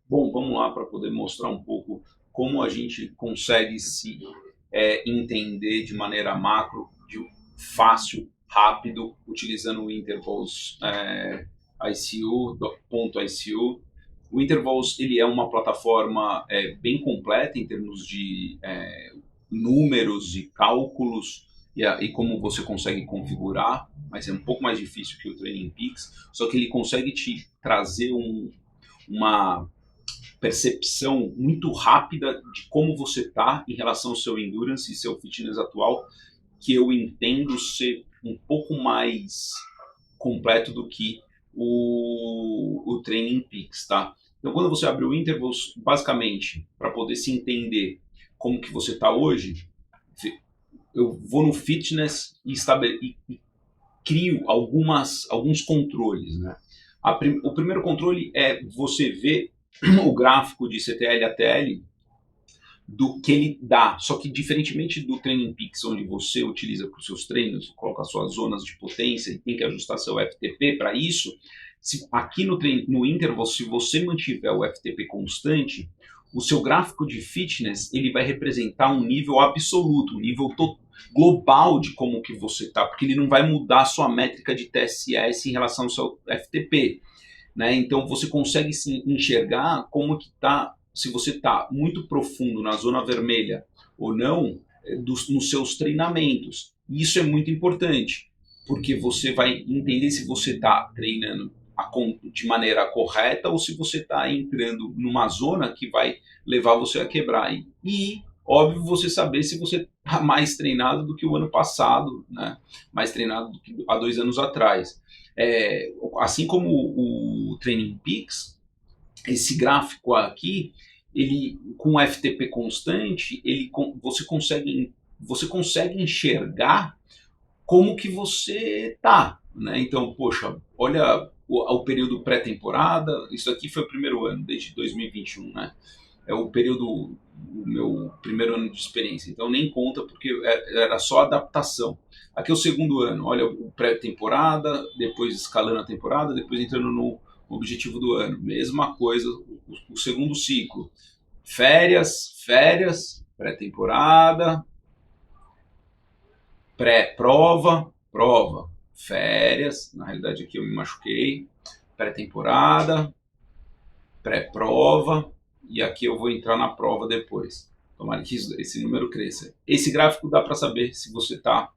Bom, vamos lá para poder mostrar um pouco como a gente consegue se entender de maneira macro, fácil, rápido, utilizando o intervals ICU, ponto ICU. O Intervals ele é uma plataforma bem completa em termos de números e cálculos e como você consegue configurar, mas é um pouco mais difícil que o Training Peaks, só que ele consegue te trazer uma percepção muito rápida de como você está em relação ao seu endurance e seu fitness atual, que eu entendo ser um pouco mais completo do que o Training Peaks, tá? Então, quando você abre o Intervals, basicamente, para poder se entender como que você está hoje, eu vou no fitness e crio alguns controles, né? O primeiro controle é você ver o gráfico de CTL a TL do que ele dá. Só que diferentemente do Training Peaks, onde você utiliza para os seus treinos, coloca suas zonas de potência e tem que ajustar seu FTP para isso, aqui no interval, se você mantiver o FTP constante, o seu gráfico de fitness ele vai representar um nível absoluto, um nível global de como que você está, porque ele não vai mudar a sua métrica de TSS em relação ao seu FTP. Né? Então você consegue se enxergar como que está, se você está muito profundo na zona vermelha ou não, nos seus treinamentos. Isso é muito importante, porque você vai entender se você está treinando de maneira correta ou se você está entrando numa zona que vai levar você a quebrar. Óbvio, você saber se você está mais treinado do que o ano passado, né? Mais treinado do que há 2 anos atrás. Assim como o Training Peaks, esse gráfico aqui, ele com FTP constante, você consegue enxergar como que você tá, né? Então, poxa, olha o período pré-temporada, isso aqui foi o primeiro ano, desde 2021, né? É o período, o meu primeiro ano de experiência, então nem conta porque era só adaptação. Aqui é o segundo ano, olha o pré-temporada, depois escalando a temporada, depois entrando no objetivo do ano. Mesma coisa, o segundo ciclo. Férias, pré-temporada, pré-prova, prova, férias, na realidade aqui eu me machuquei, pré-temporada, pré-prova, e aqui eu vou entrar na prova depois. Tomara que esse número cresça. Esse gráfico dá para saber se você está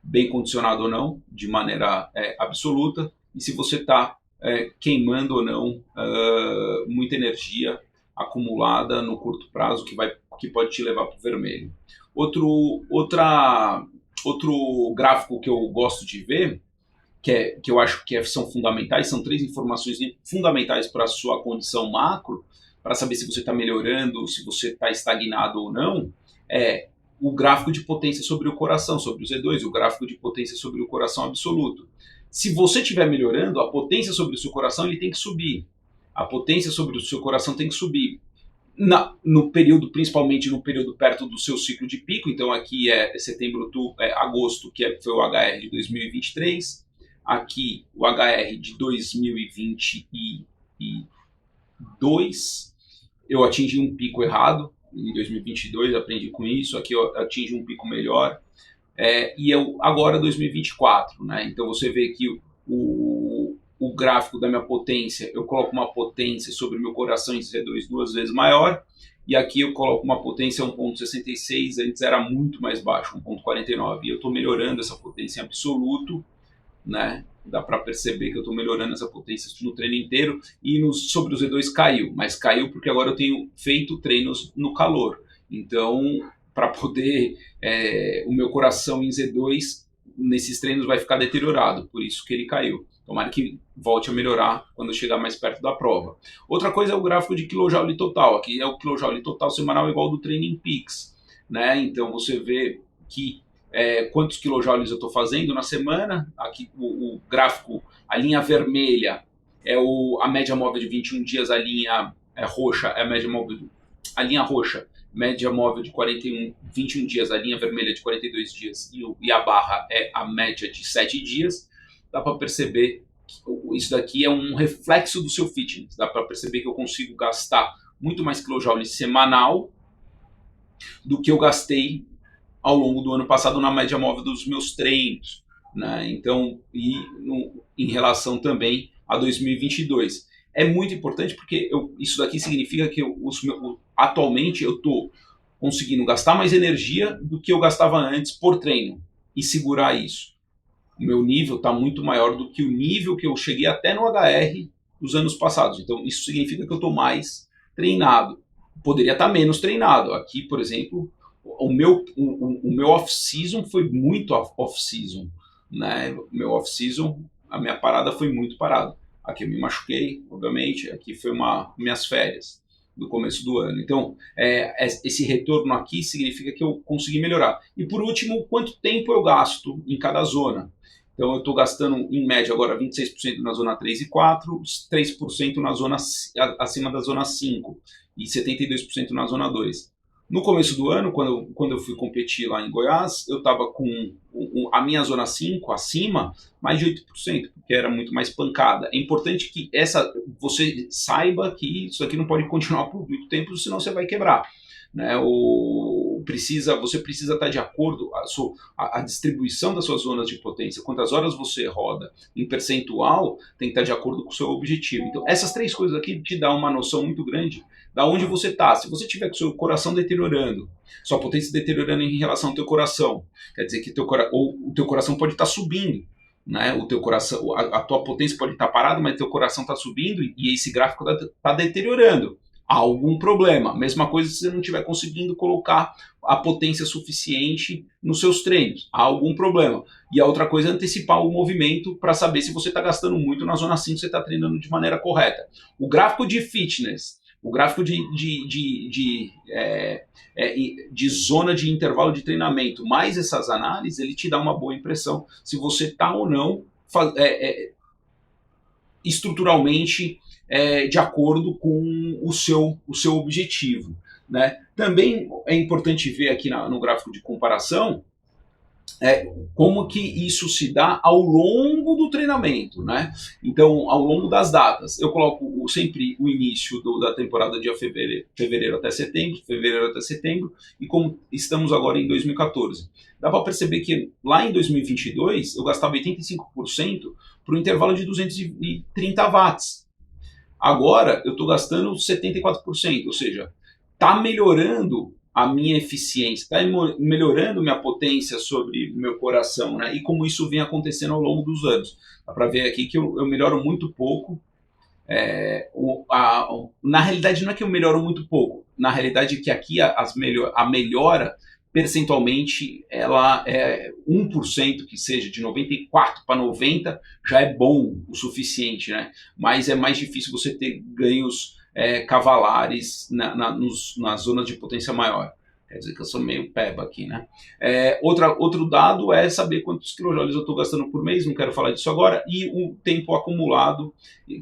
bem condicionado ou não, de maneira absoluta, e se você está queimando ou não muita energia acumulada no curto prazo que pode te levar para o vermelho. Outro gráfico que eu gosto de ver, que eu acho que são fundamentais, são 3 informações fundamentais para a sua condição macro, para saber se você está melhorando, se você está estagnado ou não, é o gráfico de potência sobre o coração, sobre o Z2, o gráfico de potência sobre o coração absoluto. Se você estiver melhorando, a potência sobre o seu coração ele tem que subir. A potência sobre o seu coração tem que subir. No período, principalmente no período perto do seu ciclo de pico, então aqui é setembro, agosto, foi o HR de 2023, aqui o HR de 2022, eu atingi um pico errado, em 2022 aprendi com isso, aqui eu atingi um pico melhor, e eu agora 2024, né? Então você vê que o gráfico da minha potência, eu coloco uma potência sobre o meu coração em C2 2 vezes maior, e aqui eu coloco uma potência 1,66, antes era muito mais baixo, 1,49, e eu estou melhorando essa potência em absoluto, né? Dá para perceber que eu estou melhorando essa potência no treino inteiro, e sobre o Z2 caiu, mas caiu porque agora eu tenho feito treinos no calor, então para poder o meu coração em Z2 nesses treinos vai ficar deteriorado, por isso que ele caiu. Tomara que volte a melhorar quando chegar mais perto da prova. Outra coisa é o gráfico de kilojoule total. Aqui é o kilojoule total semanal igual do Training Peaks, né? Então você vê que quantos kilojoules eu estou fazendo na semana. Aqui o gráfico, a linha vermelha é a média móvel de 21 dias, a linha roxa é a média móvel, a linha roxa média móvel de 21 dias, a linha vermelha de 42 dias e a barra é a média de 7 dias. Dá para perceber isso daqui é um reflexo do seu fitness. Dá para perceber que eu consigo gastar muito mais quilojoule semanal do que eu gastei ao longo do ano passado na média móvel dos meus treinos, né? Então, em relação também a 2022. É muito importante porque isso daqui significa que atualmente eu estou conseguindo gastar mais energia do que eu gastava antes por treino e segurar isso. O meu nível está muito maior do que o nível que eu cheguei até no HR dos anos passados. Então, isso significa que eu estou mais treinado. Poderia estar menos treinado. Aqui, por exemplo, o meu off-season foi muito off-season. Né? O meu off-season, a minha parada foi muito parada. Aqui eu me machuquei, obviamente. Aqui foi minhas férias do começo do ano. Então, esse retorno aqui significa que eu consegui melhorar. E por último, quanto tempo eu gasto em cada zona. Então, eu estou gastando, em média, agora 26% na zona 3 e 4, 3% na zona acima da zona 5 e 72% na zona 2. No começo do ano, quando eu fui competir lá em Goiás, eu estava com a minha zona 5 acima, mais de 8%, porque era muito mais pancada. É importante que você saiba que isso aqui não pode continuar por muito tempo, senão você vai quebrar. Né? Você precisa estar de acordo a distribuição das suas zonas de potência, quantas horas você roda em percentual, tem que estar de acordo com o seu objetivo. Então, essas três coisas aqui te dão uma noção muito grande da onde você está. Se você tiver com o seu coração deteriorando, sua potência deteriorando em relação ao teu coração, quer dizer que o teu coração pode estar subindo. Né? O teu coração, a tua potência pode estar parada, mas teu coração está subindo e esse gráfico está deteriorando. Há algum problema. Mesma coisa se você não estiver conseguindo colocar a potência suficiente nos seus treinos. Há algum problema. E a outra coisa é antecipar o movimento para saber se você está gastando muito na zona 5, você está treinando de maneira correta. O gráfico de fitness, o gráfico de zona de intervalo de treinamento, mais essas análises, ele te dá uma boa impressão se você está ou não estruturalmente de acordo com o seu objetivo. Né? Também é importante ver aqui no gráfico de comparação como que isso se dá ao longo do treinamento, né? Então, ao longo das datas, eu coloco sempre o início da temporada de fevereiro até setembro, e como estamos agora em 2014. Dá para perceber que lá em 2022 eu gastava 85% para o intervalo de 230 watts. Agora eu estou gastando 74%, ou seja, está melhorando a minha eficiência, está melhorando minha potência sobre meu coração, né? E como isso vem acontecendo ao longo dos anos. Dá para ver aqui que eu melhoro muito pouco. Na realidade, não é que eu melhoro muito pouco. Na realidade, é que aqui a melhora percentualmente ela é 1% que seja, de 94 para 90 já é bom o suficiente, né? Mas é mais difícil você ter ganhos cavalares nas zonas de potência maior. Quer dizer que eu sou meio peba aqui, né? Outro dado é saber quantos quilojoules eu estou gastando por mês, não quero falar disso agora, e o tempo acumulado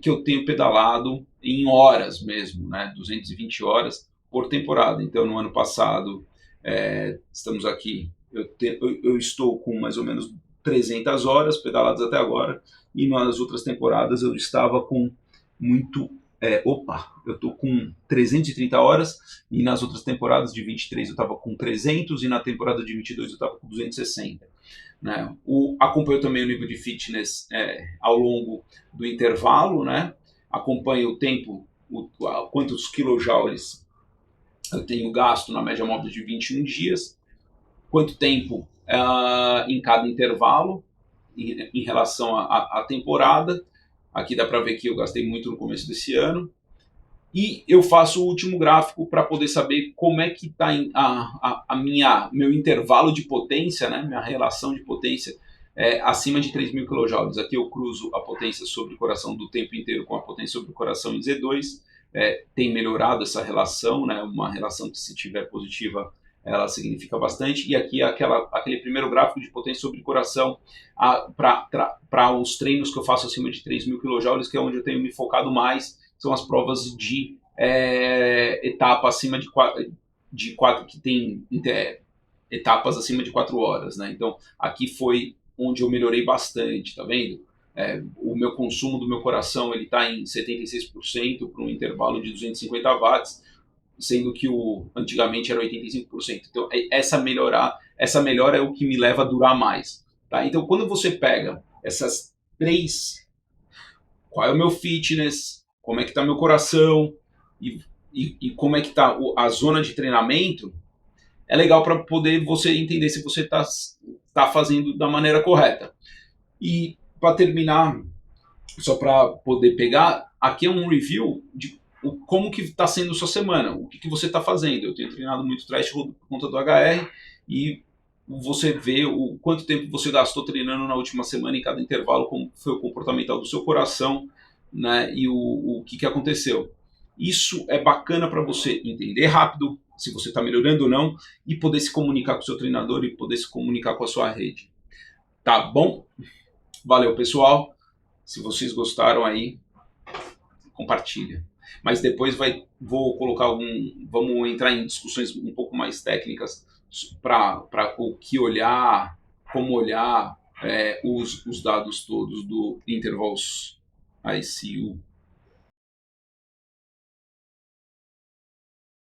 que eu tenho pedalado em horas mesmo, né? 220 horas por temporada. Então, no ano passado, estamos aqui, eu estou com mais ou menos 300 horas pedaladas até agora, e nas outras temporadas eu estava com eu estou com 330 horas, e nas outras temporadas de 23 eu estava com 300, e na temporada de 22 eu estava com 260. Né? Acompanho também o nível de fitness ao longo do intervalo, né? Acompanho o tempo, quantos quilojoules eu tenho gasto na média móvel de 21 dias, quanto tempo em cada intervalo em relação à temporada. Aqui dá para ver que eu gastei muito no começo desse ano. E eu faço o último gráfico para poder saber como é que está meu intervalo de potência, né, minha relação de potência acima de 3.000 kJ. Aqui eu cruzo a potência sobre o coração do tempo inteiro com a potência sobre o coração em Z2. Tem melhorado essa relação, né, uma relação que, se tiver positiva, ela significa bastante. E aqui aquele primeiro gráfico de potência sobre o coração para os treinos que eu faço acima de 3.000 kJ, que é onde eu tenho me focado mais, são as provas de etapa acima de 4, que tem etapas acima de 4 horas. Né? Então, aqui foi onde eu melhorei bastante, tá vendo? o meu consumo do meu coração ele está em 76% para um intervalo de 250 watts, sendo que antigamente era 85%. Então, essa melhora é o que me leva a durar mais. Tá? Então, quando você pega essas três, qual é o meu fitness, como é que está meu coração e como é que está a zona de treinamento, é legal para poder você entender se você tá fazendo da maneira correta. E para terminar, só para poder pegar, aqui é um review de como que está sendo sua semana, o que você está fazendo. Eu tenho treinado muito threshold por conta do HR e você vê o quanto tempo você gastou treinando na última semana em cada intervalo, como foi o comportamental do seu coração, né, e o que aconteceu. Isso é bacana para você entender rápido se você está melhorando ou não e poder se comunicar com o seu treinador e poder se comunicar com a sua rede. Tá bom? Valeu, pessoal. Se vocês gostaram aí, compartilha. Mas depois vou colocar vamos entrar em discussões um pouco mais técnicas para o que olhar, como olhar os dados todos do Intervals ICU